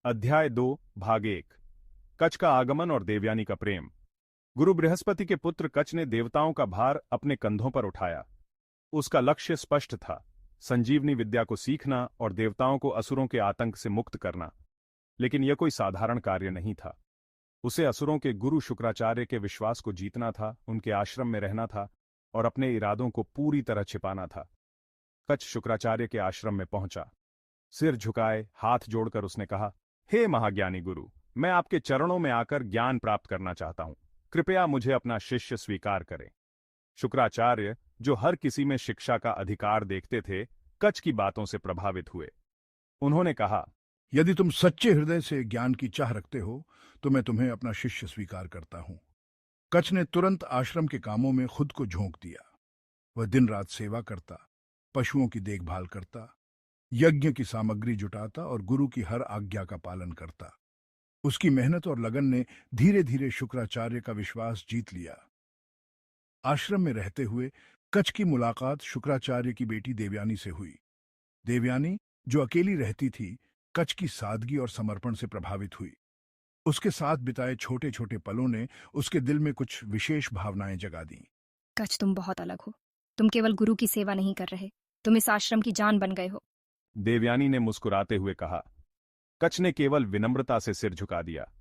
अध्याय 2 भाग 1 कच का आगमन और देवयानी का प्रेम। गुरु बृहस्पति के पुत्र कच ने देवताओं का भार अपने कंधों पर उठाया। उसका लक्ष्य स्पष्ट था, संजीवनी विद्या को सीखना और देवताओं को असुरों के आतंक से मुक्त करना। लेकिन यह कोई साधारण कार्य नहीं था। उसे असुरों के गुरु शुक्राचार्य के विश्वास को जीतना था, उनके आश्रम में रहना था और अपने इरादों को पूरी तरह छिपाना था। कच शुक्राचार्य के आश्रम में पहुंचा। सिर झुकाए हाथ जोड़कर उसने कहा, हे महाज्ञानी गुरु, मैं आपके चरणों में आकर ज्ञान प्राप्त करना चाहता हूं। कृपया मुझे अपना शिष्य स्वीकार करें। शुक्राचार्य, जो हर किसी में शिक्षा का अधिकार देखते थे, कच की बातों से प्रभावित हुए। उन्होंने कहा, यदि तुम सच्चे हृदय से ज्ञान की चाह रखते हो तो मैं तुम्हें अपना शिष्य स्वीकार करता हूं। कच ने तुरंत आश्रम के कामों में खुद को झोंक दिया। वह दिन रात सेवा करता, पशुओं की देखभाल करता, यज्ञ की सामग्री जुटाता और गुरु की हर आज्ञा का पालन करता। उसकी मेहनत और लगन ने धीरे धीरे शुक्राचार्य का विश्वास जीत लिया। आश्रम में रहते हुए कच की मुलाकात शुक्राचार्य की बेटी देवयानी से हुई। देवयानी, जो अकेली रहती थी, कच की सादगी और समर्पण से प्रभावित हुई। उसके साथ बिताए छोटे छोटे पलों ने उसके दिल में कुछ विशेष भावनाएं जगा दी। कच, तुम बहुत अलग हो। तुम केवल गुरु की सेवा नहीं कर रहे, तुम इस आश्रम की जान बन गए हो। देवयानी ने मुस्कुराते हुए कहा। कच ने केवल विनम्रता से सिर झुका दिया।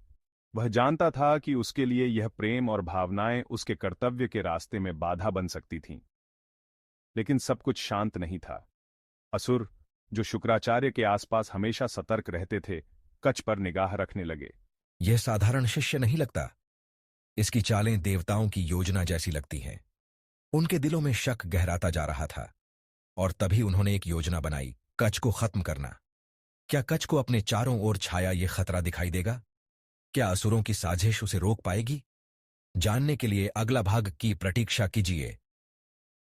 वह जानता था कि उसके लिए यह प्रेम और भावनाएं उसके कर्तव्य के रास्ते में बाधा बन सकती थीं। लेकिन सब कुछ शांत नहीं था। असुर, जो शुक्राचार्य के आसपास हमेशा सतर्क रहते थे, कच पर निगाह रखने लगे। यह साधारण शिष्य नहीं लगता। इसकी चालें देवताओं की योजना जैसी लगती हैं। उनके दिलों में शक गहराता जा रहा था और तभी उन्होंने एक योजना बनाई, कच को खत्म करना। क्या कच को अपने चारों ओर छाया यह खतरा दिखाई देगा? क्या असुरों की साजिश उसे रोक पाएगी? जानने के लिए अगला भाग की प्रतीक्षा कीजिए।